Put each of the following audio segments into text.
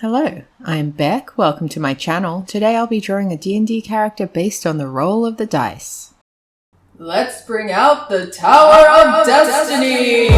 Hello, I'm Beck. Welcome to my channel. Today I'll be drawing a D&D character based on the roll of the dice. Let's bring out the Tower of Destiny!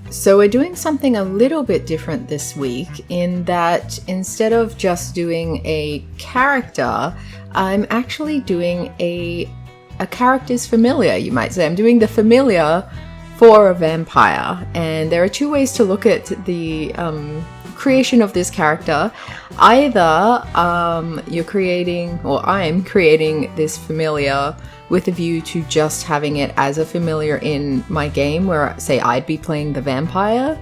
So we're doing something a little bit different this week in that instead of just doing a character, I'm actually doing a character's familiar, you might say. I'm doing the familiar for a vampire. And there are two ways to look at the creation of this character. Either you're creating, or I'm creating this familiar with a view to just having it as a familiar in my game where, say, I'd be playing the vampire.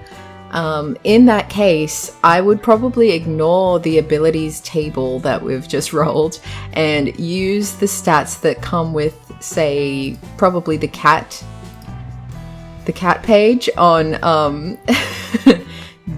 In that case, I would probably ignore the abilities table that we've just rolled and use the stats that come with, say, probably the cat page on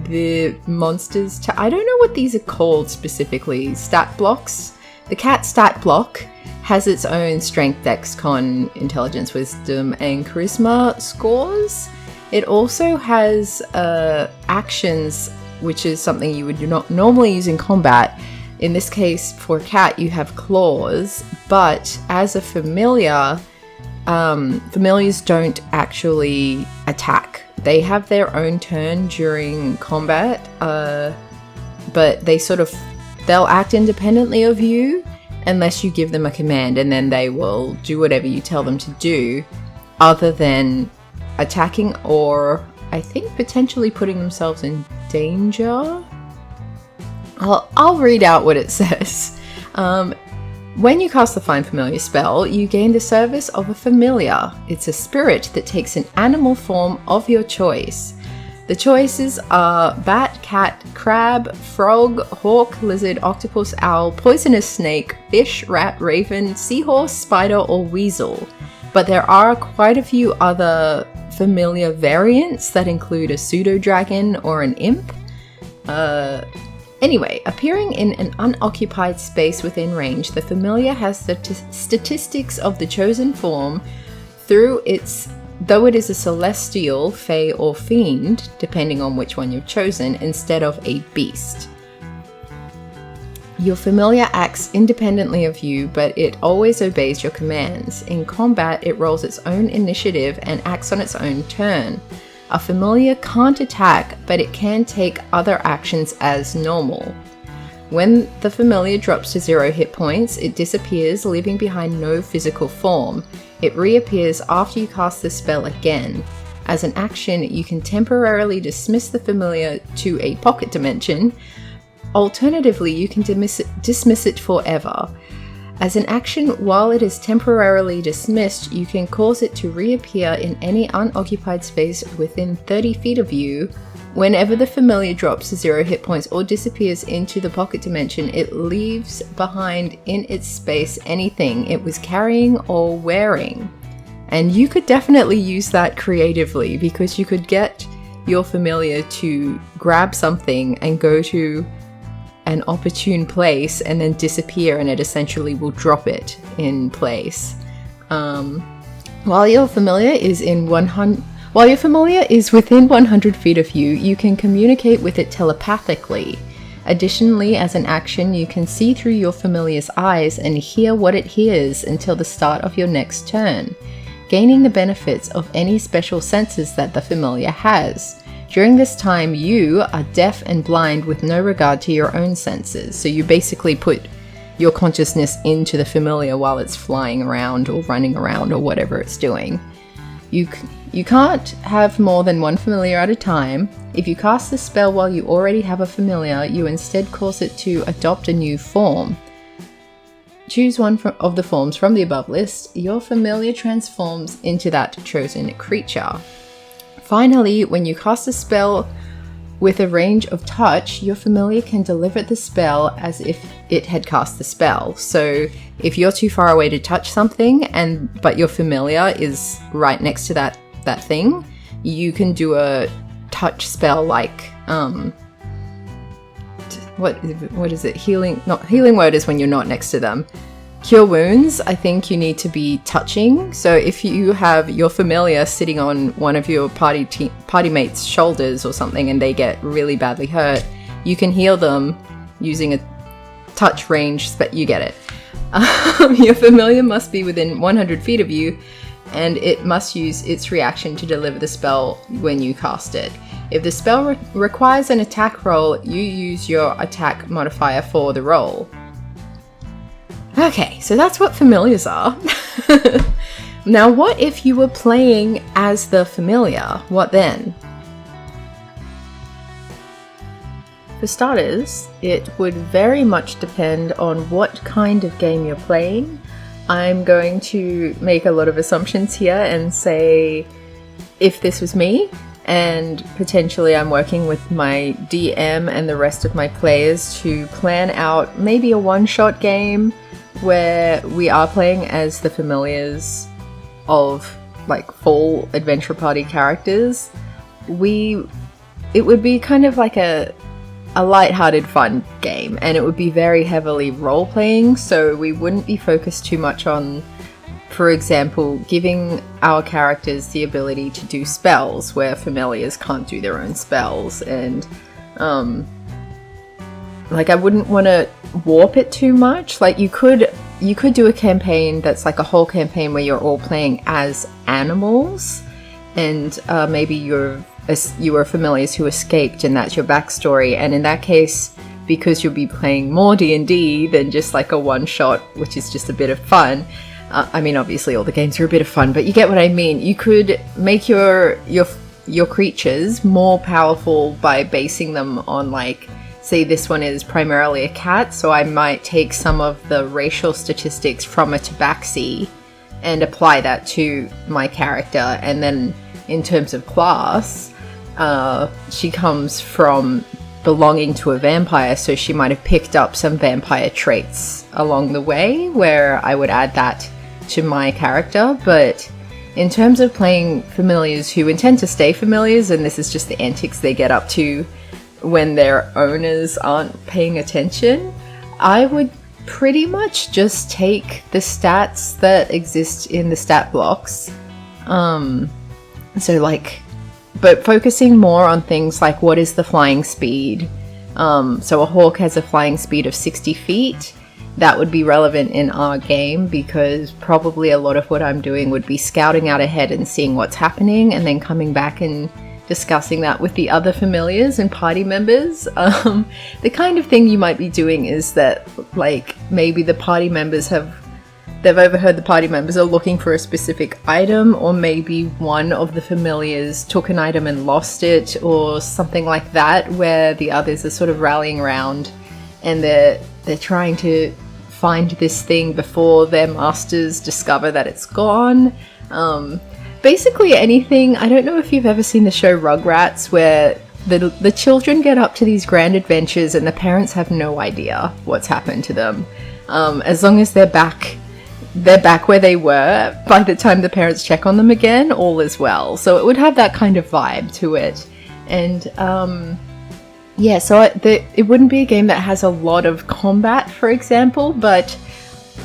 the monsters. I don't know what these are called specifically. Stat blocks. The cat stat block has its own strength, dex, con, intelligence, wisdom, and charisma scores. It also has actions, which is something you would not normally use in combat. In this case, for a cat, you have claws, but as a familiar, familiars don't actually attack. They have their own turn during combat, but they'll act independently of you unless you give them a command, and then they will do whatever you tell them to do other than attacking or, I think, potentially putting themselves in danger. I'll read out what it says. When you cast the Find Familiar spell, you gain the service of a familiar. It's a spirit that takes an animal form of your choice. The choices are bat, cat, crab, frog, hawk, lizard, octopus, owl, poisonous snake, fish, rat, raven, seahorse, spider, or weasel. But there are quite a few other familiar variants that include a pseudo-dragon or an imp. Anyway, appearing in an unoccupied space within range, the familiar has the statistics of the chosen form though it is a celestial, fae, or fiend, depending on which one you've chosen, instead of a beast. Your familiar acts independently of you, but it always obeys your commands. In combat, it rolls its own initiative and acts on its own turn. A familiar can't attack, but it can take other actions as normal. When the familiar drops to 0 hit points, it disappears, leaving behind no physical form. It reappears after you cast the spell again. As an action, you can temporarily dismiss the familiar to a pocket dimension. Alternatively, you can dismiss it forever. As an action, while it is temporarily dismissed, you can cause it to reappear in any unoccupied space within 30 feet of you. Whenever the familiar drops to 0 hit points or disappears into the pocket dimension, it leaves behind in its space anything it was carrying or wearing. And you could definitely use that creatively, because you could get your familiar to grab something and go to an opportune place and then disappear, and it essentially will drop it in place. While your familiar is within 100 feet of you, you can communicate with it telepathically. Additionally, as an action, you can see through your familiar's eyes and hear what it hears until the start of your next turn, gaining the benefits of any special senses that the familiar has. During this time, you are deaf and blind with no regard to your own senses, so you basically put your consciousness into the familiar while it's flying around or running around or whatever it's doing. You can't have more than one familiar at a time. If you cast the spell while you already have a familiar, you instead cause it to adopt a new form. Choose one of the forms from the above list. Your familiar transforms into that chosen creature. Finally, when you cast a spell with a range of touch, your familiar can deliver the spell as if it had cast the spell. So if you're too far away to touch something, but your familiar is right next to that that thing, you can do a touch spell like what is it? Not healing word is when you're not next to them. Cure wounds, I think you need to be touching. So if you have your familiar sitting on one of your party mates' shoulders or something and they get really badly hurt, you can heal them using a touch range, but you get it. Your familiar must be within 100 feet of you, and it must use its reaction to deliver the spell when you cast it. If the spell requires an attack roll, you use your attack modifier for the roll. Okay, so that's what familiars are. Now, what if you were playing as the familiar? What then? For starters, it would very much depend on what kind of game you're playing. I'm going to make a lot of assumptions here and say, if this was me, and potentially I'm working with my DM and the rest of my players to plan out maybe a one-shot game where we are playing as the familiars of like full adventure party characters, it would be kind of like a light-hearted fun game, and it would be very heavily role-playing, so we wouldn't be focused too much on, for example, giving our characters the ability to do spells where familiars can't do their own spells, and like I wouldn't want to warp it too much. Like you could do a campaign that's like a whole campaign where you're all playing as animals, and maybe you were familiars who escaped and that's your backstory, and in that case, because you'll be playing more D&D than just like a one shot, which is just a bit of fun. I mean, obviously all the games are a bit of fun, but you get what I mean. You could make your creatures more powerful by basing them on, like, say this one is primarily a cat, so I might take some of the racial statistics from a tabaxi and apply that to my character, and then in terms of class, she comes from belonging to a vampire, so she might have picked up some vampire traits along the way where I would add that to my character. But in terms of playing familiars who intend to stay familiars, and this is just the antics they get up to when their owners aren't paying attention, I would pretty much just take the stats that exist in the stat blocks. So like, but focusing more on things like what is the flying speed. So a hawk has a flying speed of 60 feet. That would be relevant in our game because probably a lot of what I'm doing would be scouting out ahead and seeing what's happening and then coming back and discussing that with the other familiars and party members. The kind of thing you might be doing is that, like, maybe the party members they've overheard the party members are looking for a specific item, or maybe one of the familiars took an item and lost it, or something like that, where the others are sort of rallying around and they're trying to find this thing before their masters discover that it's gone. Basically anything. I don't know if you've ever seen the show Rugrats, where the children get up to these grand adventures and the parents have no idea what's happened to them. As long as they're back where they were by the time the parents check on them again, all is well. So it would have that kind of vibe to it. And yeah, so it wouldn't be a game that has a lot of combat, for example, but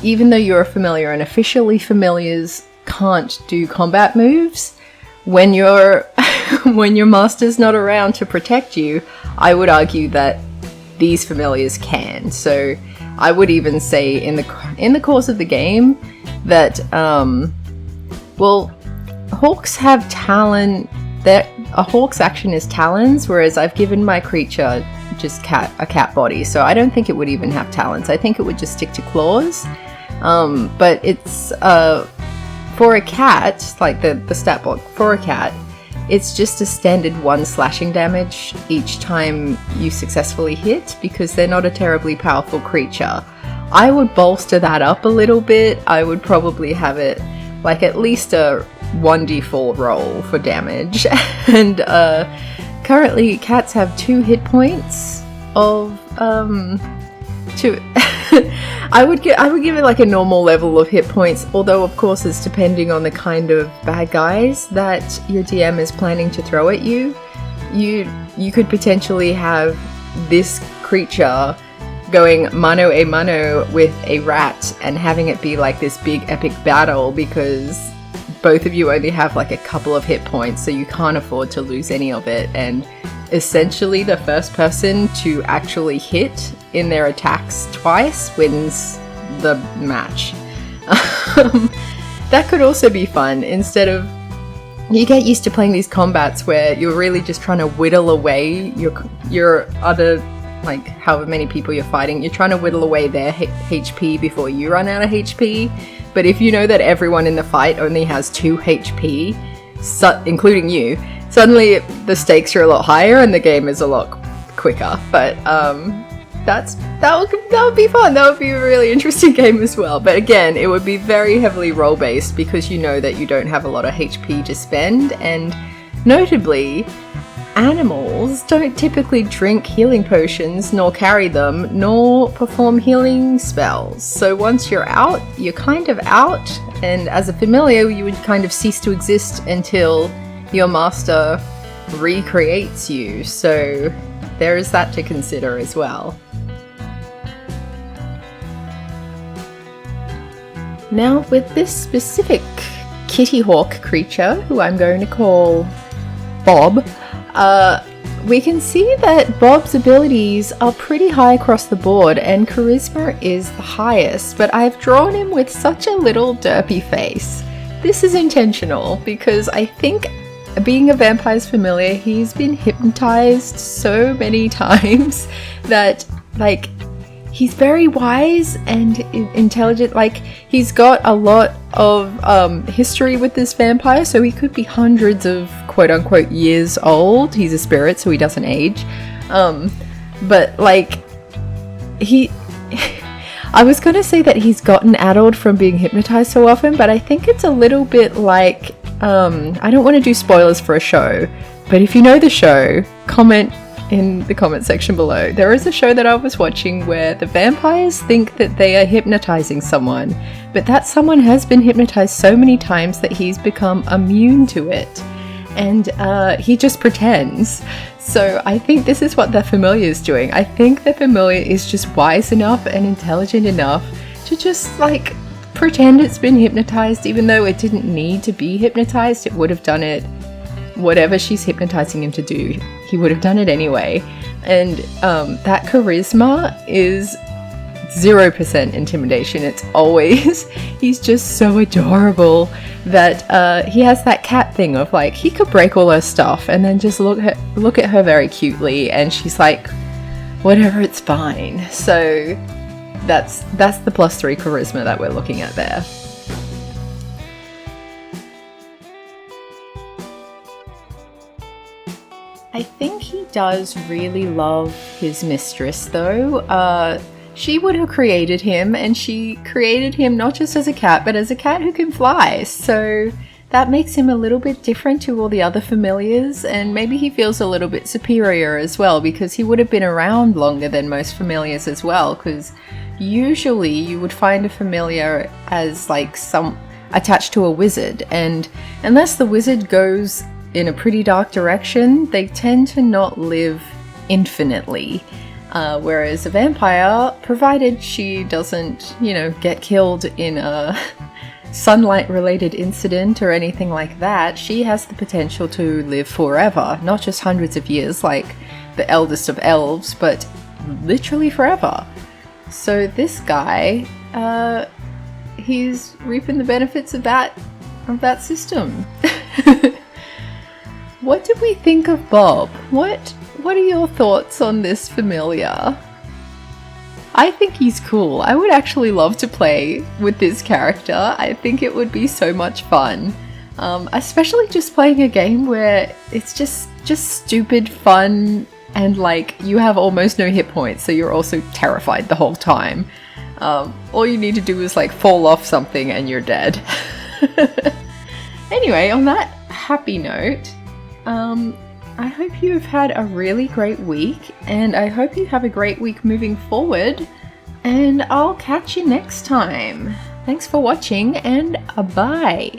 even though you're a familiar and officially familiars can't do combat moves, when your master's not around to protect you, I would argue that these familiars can. So I would even say in the course of the game that well, hawks have talon. A hawk's action is talons, whereas I've given my creature just a cat body, so I don't think it would even have talons. I think it would just stick to claws. But it's for a cat, like the stat block for a cat, it's just a standard 1 slashing damage each time you successfully hit, because they're not a terribly powerful creature. I would bolster that up a little bit. I would probably have it like at least a 1d4 roll for damage. And currently cats have 2 hit points of 2 I would give it like a normal level of hit points, although of course it's depending on the kind of bad guys that your DM is planning to throw at you. You could potentially have this creature going mano a mano with a rat and having it be like this big epic battle because both of you only have like a couple of hit points, so you can't afford to lose any of it, and essentially the first person to actually hit in their attacks twice wins the match. That could also be fun. Instead of, you get used to playing these combats where you're really just trying to whittle away your other, like however many people you're fighting, you're trying to whittle away their HP before you run out of HP. But if you know that everyone in the fight only has 2 HP, including you, suddenly the stakes are a lot higher and the game is a lot quicker. But that would be fun. That would be a really interesting game as well. But again, it would be very heavily role-based because you know that you don't have a lot of HP to spend, and notably, animals don't typically drink healing potions, nor carry them, nor perform healing spells. So once you're out, you're kind of out, and as a familiar, you would kind of cease to exist until your master recreates you. So there is that to consider as well. Now, with this specific kitty hawk creature, who I'm going to call Bob, we can see that Bob's abilities are pretty high across the board, and charisma is the highest, but I've drawn him with such a little derpy face. This is intentional because I think, being a vampire's familiar, he's been hypnotized so many times that, like, he's very wise and intelligent. Like, he's got a lot of history with this vampire, so he could be hundreds of quote-unquote years old. He's a spirit, so he doesn't age. But, like, I was going to say that he's gotten addled from being hypnotized so often, but I think it's a little bit like, I don't want to do spoilers for a show, but if you know the show, comment in the comment section below. There is a show that I was watching where the vampires think that they are hypnotizing someone, but that someone has been hypnotized so many times that he's become immune to it, and he just pretends. So I think this is what the familiar is doing. I think the familiar is just wise enough and intelligent enough to just, like, pretend it's been hypnotized, even though it didn't need to be hypnotized. It would have done it. Whatever she's hypnotizing him to do, he would have done it anyway. And that charisma is 0% intimidation. It's always, he's just so adorable that he has that cat thing of, like, he could break all her stuff and then just look at her very cutely, and she's like, whatever, it's fine. So that's the +3 charisma that we're looking at there. I think he does really love his mistress, though. She would have created him, and she created him not just as a cat, but as a cat who can fly. So that makes him a little bit different to all the other familiars, and maybe he feels a little bit superior as well, because he would have been around longer than most familiars as well, because usually you would find a familiar as, like, some attached to a wizard, and unless the wizard goes in a pretty dark direction, they tend to not live infinitely. Whereas a vampire, provided she doesn't, get killed in a sunlight-related incident or anything like that, she has the potential to live forever. Not just hundreds of years like the eldest of elves, but literally forever. So this guy, he's reaping the benefits of that system. What did we think of Bob? What are your thoughts on this familiar? I think he's cool. I would actually love to play with this character. I think it would be so much fun. Especially just playing a game where it's just stupid fun, and, like, you have almost no hit points, so you're also terrified the whole time. All you need to do is, like, fall off something and you're dead. Anyway, on that happy note, I hope you've had a really great week, and I hope you have a great week moving forward, And I'll catch you next time. Thanks for watching, and bye.